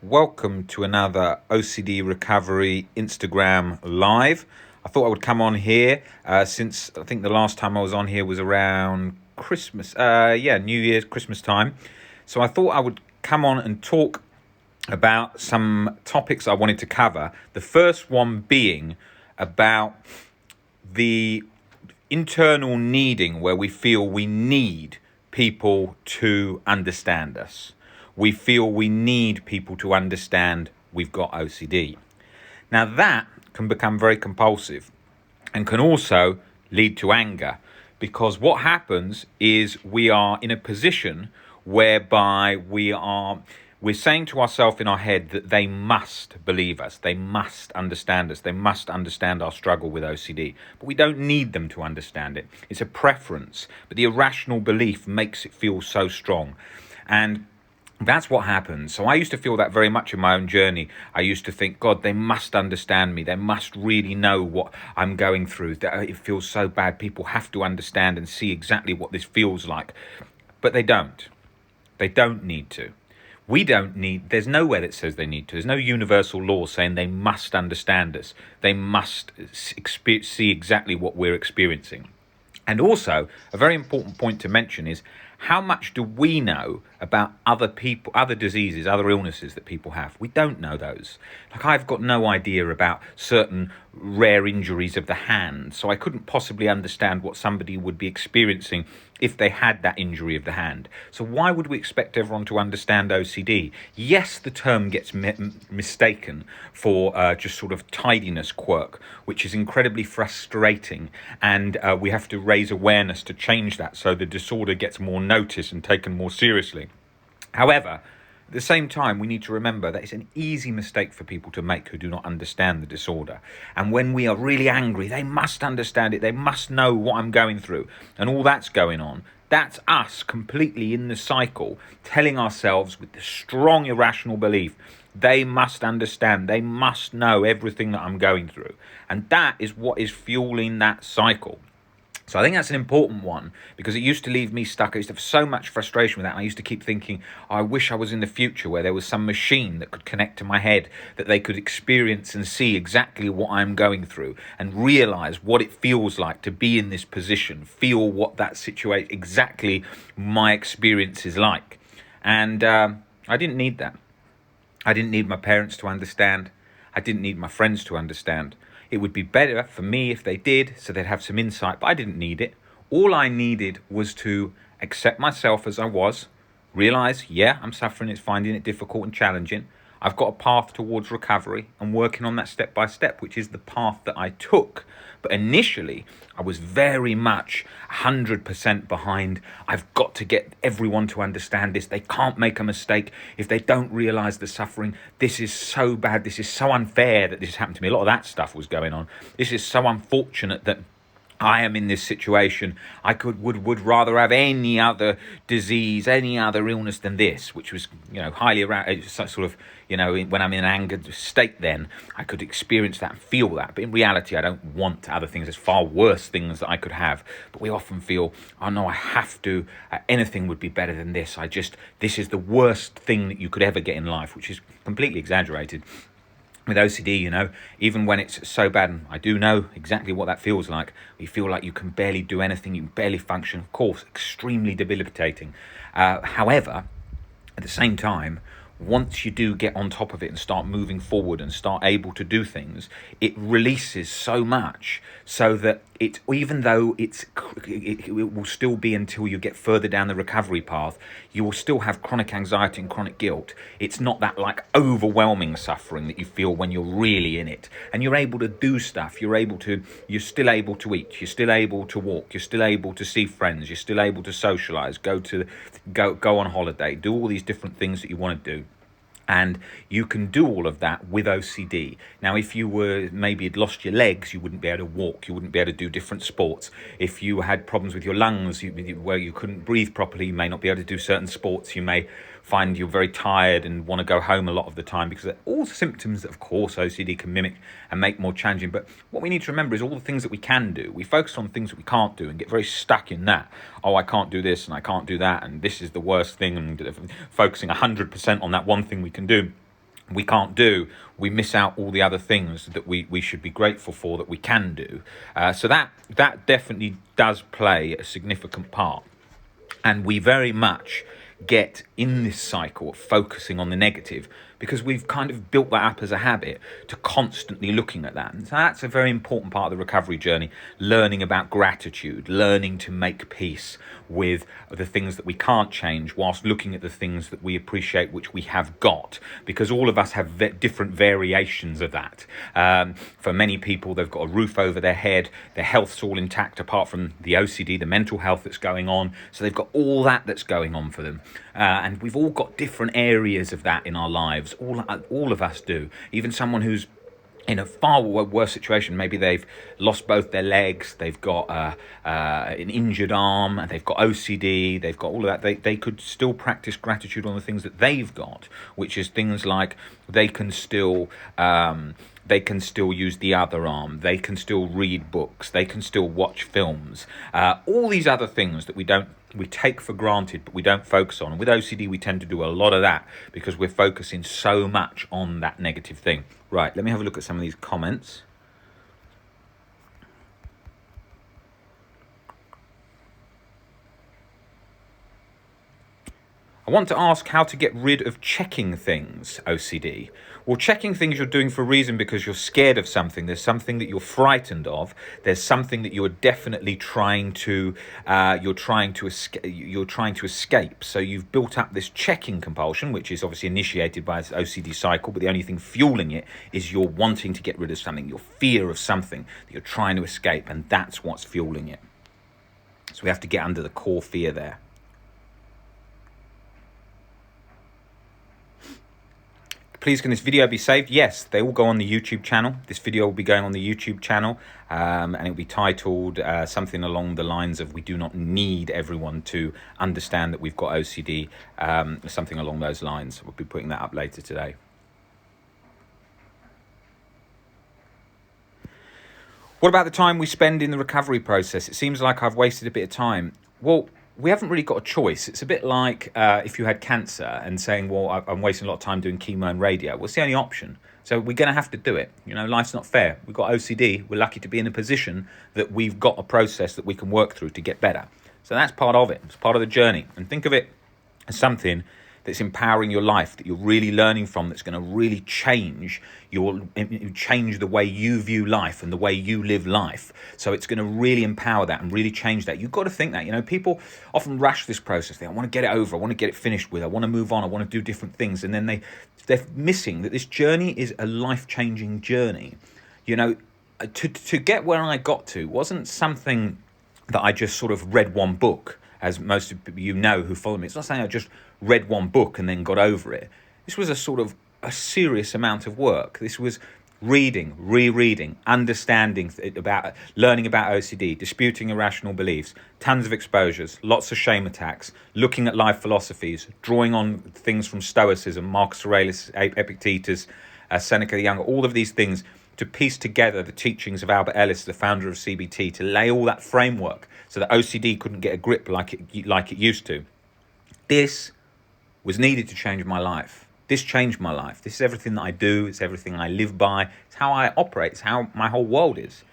Welcome to another OCD Recovery Instagram Live. I thought I would come on here since I think the last time I was on here was around Christmas, New Year's, Christmas time. So I thought I would come on and talk about some topics I wanted to cover. The first one being about the internal needing where we feel we need people to understand us. We feel we need people to understand we've got OCD. Now that can become very compulsive and can also lead to anger, because what happens is we are in a position whereby we're saying to ourselves in our head that they must believe us, they must understand us, they must understand our struggle with OCD. But we don't need them to understand it. It's a preference, but the irrational belief makes it feel so strong. And that's what happens. So I used to feel that very much in my own journey. I used to think, God, they must understand me. They must really know what I'm going through. It feels so bad. People have to understand and see exactly what this feels like. But they don't. They don't need to. We don't need, there's nowhere that says they need to. There's no universal law saying they must understand us. They must see exactly what we're experiencing. And also, a very important point to mention is, how much do we know about other people, other diseases, other illnesses that people have? We don't know those. Like, I've got no idea about certain rare injuries of the hand, so I couldn't possibly understand what somebody would be experiencing if they had that injury of the hand. So why would we expect everyone to understand OCD? Yes, the term gets mistaken for just sort of tidiness quirk, which is incredibly frustrating, and we have to raise awareness to change that so the disorder gets more noticed and taken more seriously. However, at the same time, we need to remember that it's an easy mistake for people to make who do not understand the disorder. And when we are really angry, they must understand it. They must know what I'm going through and all that's going on. That's us completely in the cycle, telling ourselves with the strong irrational belief, they must understand, they must know everything that I'm going through. And that is what is fueling that cycle. So I think that's an important one, because it used to leave me stuck. I used to have so much frustration with that. And I used to keep thinking, I wish I was in the future where there was some machine that could connect to my head, that they could experience and see exactly what I'm going through and realize what it feels like to be in this position, feel what that situation, exactly my experience is like. And I didn't need that. I didn't need my parents to understand. I didn't need my friends to understand. It would be better for me if they did, so they'd have some insight, but I didn't need it. All I needed was to accept myself as I was, realize, yeah, I'm suffering, it's finding it difficult and challenging. I've got a path towards recovery and working on that step by step, which is the path that I took. But initially, I was very much 100% behind. I've got to get everyone to understand this. They can't make a mistake if they don't realize the suffering. This is so bad. This is so unfair that this happened to me. A lot of that stuff was going on. This is so unfortunate that I am in this situation. I would rather have any other disease, any other illness than this, which was, highly around, sort of, when I'm in an angered state, then I could experience that and feel that. But in reality, I don't want other things. There's far worse things that I could have. But we often feel, oh no, I have to, anything would be better than this. This is the worst thing that you could ever get in life, which is completely exaggerated. With OCD, even when it's so bad, and I do know exactly what that feels like, you feel like you can barely do anything, you can barely function, of course, extremely debilitating. However, at the same time, once you do get on top of it and start moving forward and start able to do things, it releases so much so that even though it will still be until you get further down the recovery path, you will still have chronic anxiety and chronic guilt. It's not that like overwhelming suffering that you feel when you're really in it, and you're able to do stuff. You're still able to eat. You're still able to walk. You're still able to see friends. You're still able to socialize, go on holiday, do all these different things that you want to do. And you can do all of that with OCD. Now, if you had lost your legs, you wouldn't be able to walk. You wouldn't be able to do different sports. If you had problems with your lungs, where you couldn't breathe properly, you may not be able to do certain sports. You may find you're very tired and want to go home a lot of the time, because they're all symptoms that, of course, OCD can mimic and make more challenging. But what we need to remember is all the things that we can do. We focus on things that we can't do and get very stuck in that. Oh, I can't do this and I can't do that, and this is the worst thing, and focusing 100% on that one thing we can do. we can't do, we miss out all the other things that we should be grateful for that we can do. So that definitely does play a significant part. And we very much get in this cycle of focusing on the negative because we've kind of built that up as a habit to constantly looking at that. And so that's a very important part of the recovery journey, learning about gratitude, learning to make peace with the things that we can't change whilst looking at the things that we appreciate, which we have got, because all of us have different variations of that. For many people, they've got a roof over their head, their health's all intact apart from the OCD, the mental health that's going on. So they've got all that's going on for them. And we've all got different areas of that in our lives. All of us do. Even someone who's in a far worse situation, maybe they've lost both their legs, they've got an injured arm, and they've got OCD, they've got all of that. They could still practice gratitude on the things that they've got, which is things like they can still use the other arm, they can still read books, they can still watch films, all these other things that we take for granted but we don't focus on. And with OCD we tend to do a lot of that because we're focusing so much on that negative thing. Right, let me have a look at some of these comments. I want to ask how to get rid of checking things, OCD. Well, checking things you're doing for a reason because you're scared of something. There's something that you're frightened of. There's something that you're definitely trying to escape. So you've built up this checking compulsion, which is obviously initiated by this OCD cycle, but the only thing fueling it is you're wanting to get rid of something, your fear of something that you're trying to escape, and that's what's fueling it. So we have to get under the core fear there. Please can this video be saved? Yes, they all go on the YouTube channel. This video will be going on the YouTube channel, and it will be titled something along the lines of "We do not need everyone to understand that we've got OCD," something along those lines. We'll be putting that up later today. What about the time we spend in the recovery process? It seems like I've wasted a bit of time. Well, we haven't really got a choice. It's a bit like if you had cancer and saying, well, I'm wasting a lot of time doing chemo and radio. Well, it's the only option. So we're going to have to do it. You know, life's not fair. We've got OCD. We're lucky to be in a position that we've got a process that we can work through to get better. So that's part of it. It's part of the journey. And think of it as something that's empowering your life, that you're really learning from, that's going to really change the way you view life and the way you live life. So it's going to really empower that and really change that. You've got to think that, you know, people often rush this process. They want to get it over. I want to get it finished with. I want to move on. I want to do different things. And then they're missing that this journey is a life-changing journey. You know, to get where I got to wasn't something that I just sort of read one book, as most of you know who follow me. It's not saying I just read one book and then got over it. This was a serious amount of work. This was reading, rereading, understanding learning about OCD, disputing irrational beliefs, tons of exposures, lots of shame attacks, looking at life philosophies, drawing on things from Stoicism, Marcus Aurelius, Epictetus, Seneca the Younger, all of these things to piece together the teachings of Albert Ellis, the founder of CBT, to lay all that framework so that OCD couldn't get a grip like it used to. This was needed to change my life. This changed my life. This is everything that I do. It's everything I live by. It's how I operate. It's how my whole world is.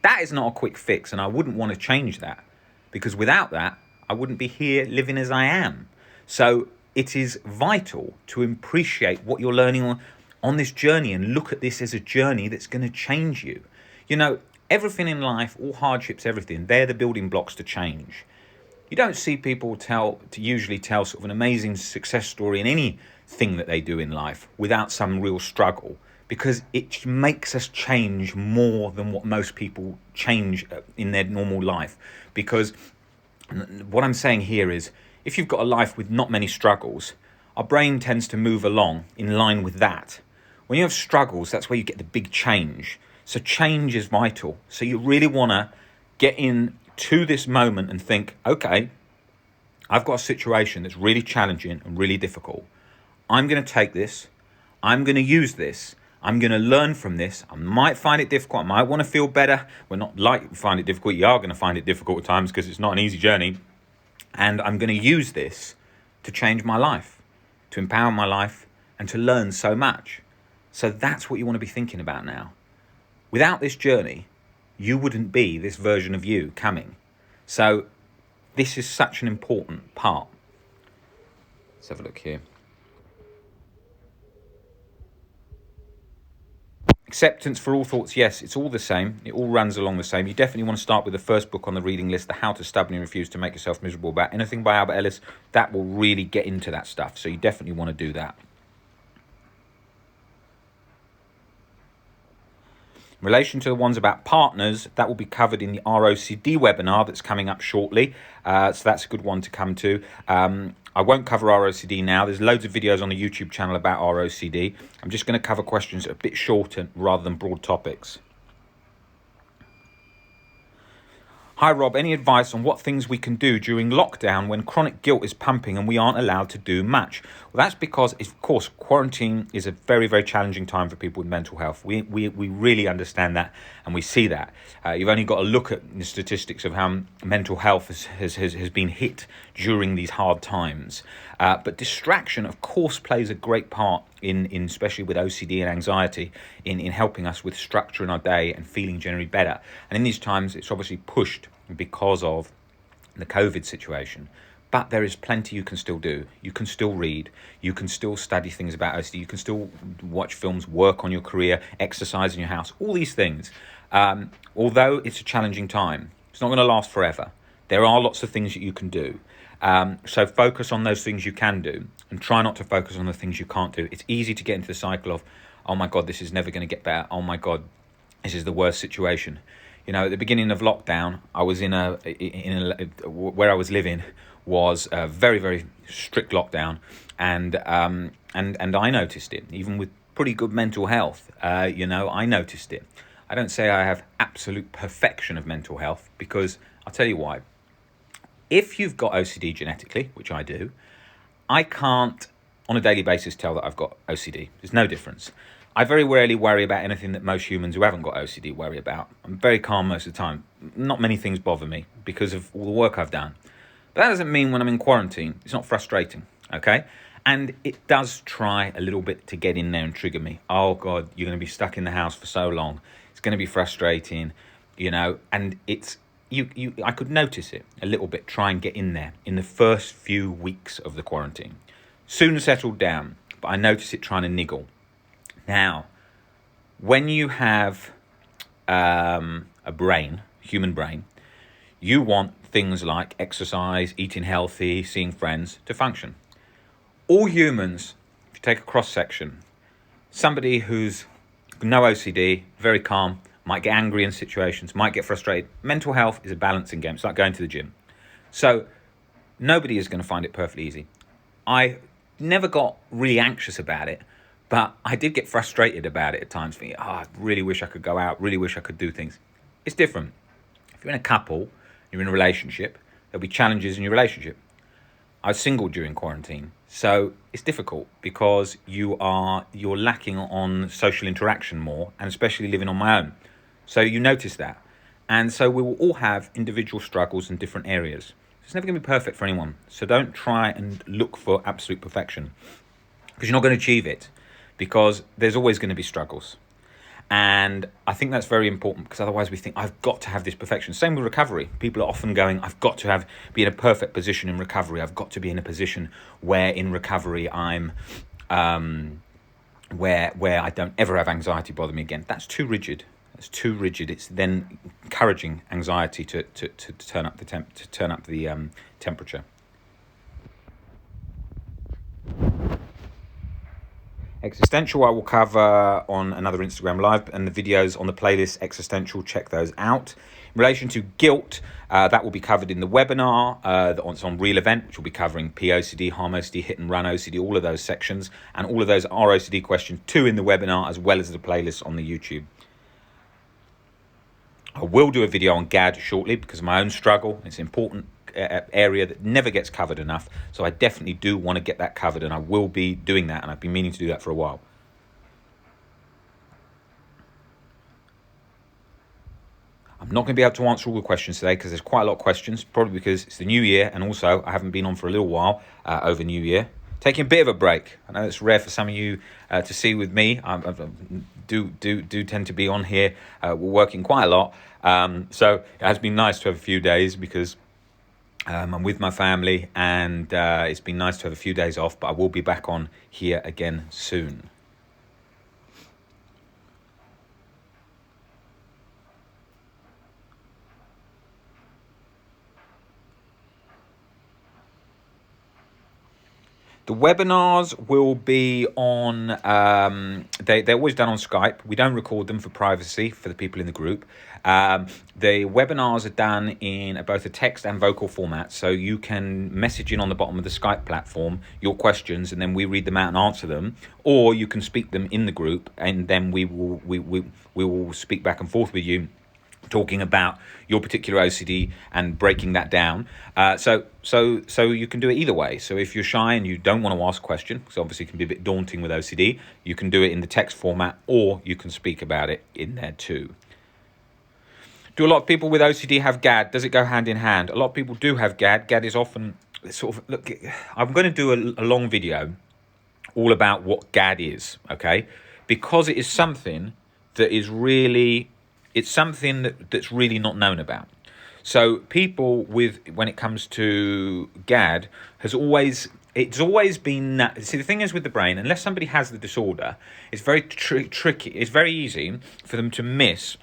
That is not a quick fix, and I wouldn't want to change that, because without that, I wouldn't be here living as I am. So it is vital to appreciate what you're learning on this journey and look at this as a journey that's going to change you. You know, everything in life, all hardships, everything, they're the building blocks to change. You don't see people usually tell sort of an amazing success story in anything that they do in life without some real struggle, because it makes us change more than what most people change in their normal life. Because what I'm saying here is, if you've got a life with not many struggles, our brain tends to move along in line with that. When you have struggles, that's where you get the big change. So change is vital. So you really want to get into this moment and think, okay, I've got a situation that's really challenging and really difficult. I'm going to take this. I'm going to use this. I'm going to learn from this. I might find it difficult. I might want to feel better. We're not like find it difficult. You are going to find it difficult at times because it's not an easy journey. And I'm going to use this to change my life, to empower my life, and to learn so much. So that's what you want to be thinking about now. Without this journey, you wouldn't be this version of you coming. So this is such an important part. Let's have a look here. Acceptance for all thoughts, yes, it's all the same. It all runs along the same. You definitely want to start with the first book on the reading list, the How to Stubbornly Refuse to Make Yourself Miserable About Anything by Albert Ellis. That will really get into that stuff. So you definitely want to do that. In relation to the ones about partners, that will be covered in the ROCD webinar that's coming up shortly. So that's a good one to come to. I won't cover ROCD now. There's loads of videos on the YouTube channel about ROCD. I'm just going to cover questions that are a bit shorter rather than broad topics. Hi Rob, any advice on what things we can do during lockdown when chronic guilt is pumping and we aren't allowed to do much? Well, that's because, of course, quarantine is a very, very challenging time for people with mental health. We really understand that and we see that. You've only got to look at the statistics of how mental health has been hit during these hard times. But distraction, of course, plays a great part in especially with OCD and anxiety, in helping us with structure in our day and feeling generally better. And in these times, it's obviously pushed because of the COVID situation. But there is plenty you can still do. You can still read. You can still study things about OCD. You can still watch films, work on your career, exercise in your house, all these things. Although it's a challenging time, it's not going to last forever. There are lots of things that you can do. So focus on those things you can do and try not to focus on the things you can't do. It's easy to get into the cycle of, oh my God, this is never going to get better. Oh my God, this is the worst situation. You know, at the beginning of lockdown, I was where I was living was a very, very strict lockdown. And I noticed it, even with pretty good mental health. I noticed it. I don't say I have absolute perfection of mental health because I'll tell you why. If you've got OCD genetically, which I do, I can't on a daily basis tell that I've got OCD. There's no difference. I very rarely worry about anything that most humans who haven't got OCD worry about. I'm very calm most of the time. Not many things bother me because of all the work I've done. But that doesn't mean when I'm in quarantine, it's not frustrating, okay? And it does try a little bit to get in there and trigger me. Oh God, you're going to be stuck in the house for so long. It's going to be frustrating, and it's, I could notice it a little bit, try and get in there in the first few weeks of the quarantine. Soon settled down, but I noticed it trying to niggle. Now, when you have a brain, human brain, you want things like exercise, eating healthy, seeing friends to function. All humans, if you take a cross-section, somebody who's no OCD, very calm, might get angry in situations, might get frustrated. Mental health is a balancing game. It's like going to the gym. So nobody is going to find it perfectly easy. I never got really anxious about it, but I did get frustrated about it at times, thinking, I really wish I could go out, really wish I could do things. It's different. If you're in a couple, you're in a relationship, there'll be challenges in your relationship. I was single during quarantine, so it's difficult because you're lacking on social interaction more, and especially living on my own. So you notice that. And so we will all have individual struggles in different areas. It's never going to be perfect for anyone. So don't try and look for absolute perfection because you're not going to achieve it, because there's always going to be struggles. And I think that's very important, because otherwise we think, I've got to have this perfection. Same with recovery. People are often going, I've got to be in a perfect position in recovery. I've got to be in a position where in recovery I'm where I don't ever have anxiety bother me again. That's too rigid. It's too rigid. It's then encouraging anxiety to turn up the temperature. Existential I will cover on another Instagram live, and the videos on the playlist Existential, check those out. In relation to guilt, that will be covered in the webinar that's on Real Event, which will be covering POCD, Harm OCD, Hit and Run OCD, all of those sections, and all of those ROCD questions too in the webinar, as well as the playlist on the YouTube. I will do a video on GAD shortly because of my own struggle. It's an important area that never gets covered enough. So I definitely do want to get that covered, and I will be doing that, and I've been meaning to do that for a while. I'm not going to be able to answer all the questions today because there's quite a lot of questions, probably because it's the new year, and also I haven't been on for a little while over New Year. taking a bit of a break. I know it's rare for some of you to see with me. I do tend to be on here. We're working quite a lot. So it has been nice to have a few days because I'm with my family, and it's been nice to have a few days off, but I will be back on here again soon. The webinars will be on, they're always done on Skype. We don't record them for privacy for the people in the group. The webinars are done in both a text and vocal format, so you can message in on the bottom of the Skype platform your questions, and then we read them out and answer them, or you can speak them in the group, and then we will speak back and forth with you, talking about your particular OCD and breaking that down. So you can do it either way. So if you're shy and you don't want to ask a question, because obviously it can be a bit daunting with OCD, you can do it in the text format, or you can speak about it in there too. Do a lot of people with OCD have GAD? Does it go hand in hand? A lot of people do have GAD. GAD is often sort of, look, I'm going to do a long video all about what GAD is, okay? Because it is something that is really, it's something that's really not known about. So people when it comes to GAD, it's always been, see, the thing is with the brain, unless somebody has the disorder, it's very tricky. It's very easy for them to miss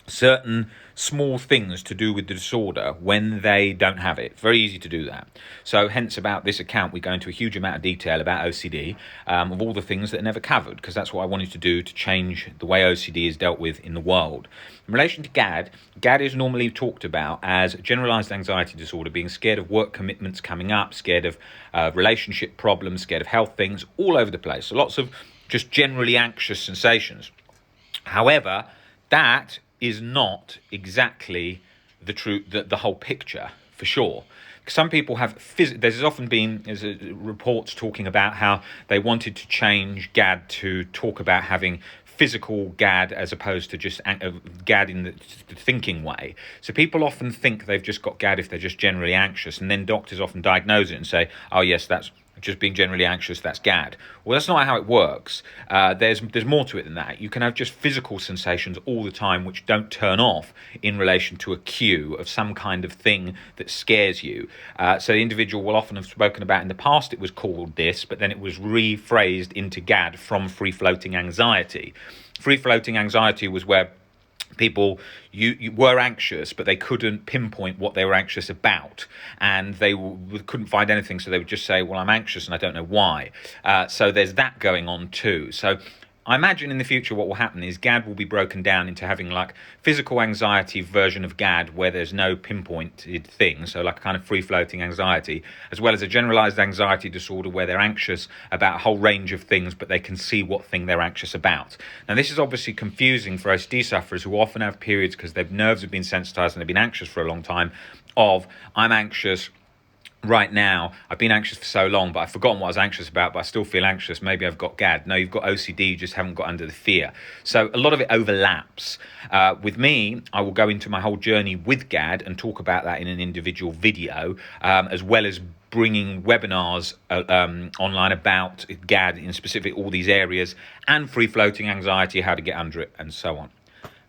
certain small things to do with the disorder when they don't have it. It's very easy to do that. So hence about this account, we go into a huge amount of detail about OCD, of all the things that are never covered, because that's what I wanted to do to change the way OCD is dealt with in the world. In relation to GAD, GAD is normally talked about as generalized anxiety disorder, being scared of work commitments coming up, scared of relationship problems, scared of health things, all over the place. So lots of just generally anxious sensations. However, that is not exactly the whole picture, for sure. Some people have, there's often been reports talking about how they wanted to change GAD to talk about having physical GAD as opposed to just GAD in the thinking way. So people often think they've just got GAD if they're just generally anxious, and then doctors often diagnose it and say, oh yes, that's just being generally anxious, that's GAD. Well, that's not how it works. There's more to it than that. You can have just physical sensations all the time which don't turn off in relation to a cue of some kind of thing that scares you. So the individual will often have spoken about, in the past it was called this, but then it was rephrased into GAD from free-floating anxiety. Free-floating anxiety was where people you were anxious, but they couldn't pinpoint what they were anxious about, and they couldn't find anything, so they would just say, well, I'm anxious and I don't know why. So there's that going on too. So I imagine in the future what will happen is GAD will be broken down into having like physical anxiety version of GAD where there's no pinpointed thing, so like a kind of free-floating anxiety, as well as a generalized anxiety disorder where they're anxious about a whole range of things, but they can see what thing they're anxious about. Now this is obviously confusing for OCD sufferers who often have periods, because their nerves have been sensitized and they've been anxious for a long time, of I'm anxious right now, I've been anxious for so long, but I've forgotten what I was anxious about, but I still feel anxious. Maybe I've got GAD. No, you've got OCD, you just haven't got under the fear. So a lot of it overlaps. With me, I will go into my whole journey with GAD and talk about that in an individual video, as well as bringing webinars online about GAD in specific all these areas, and free-floating anxiety, how to get under it, and so on.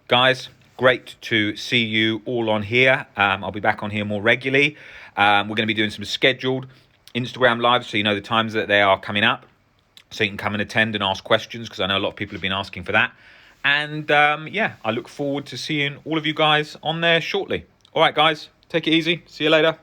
Guys, great to see you all on here. I'll be back on here more regularly. We're going to be doing some scheduled Instagram lives, so you know the times that they are coming up, so you can come and attend and ask questions, because I know a lot of people have been asking for that. And yeah, I look forward to seeing all of you guys on there shortly. All right, guys, take it easy. See you later.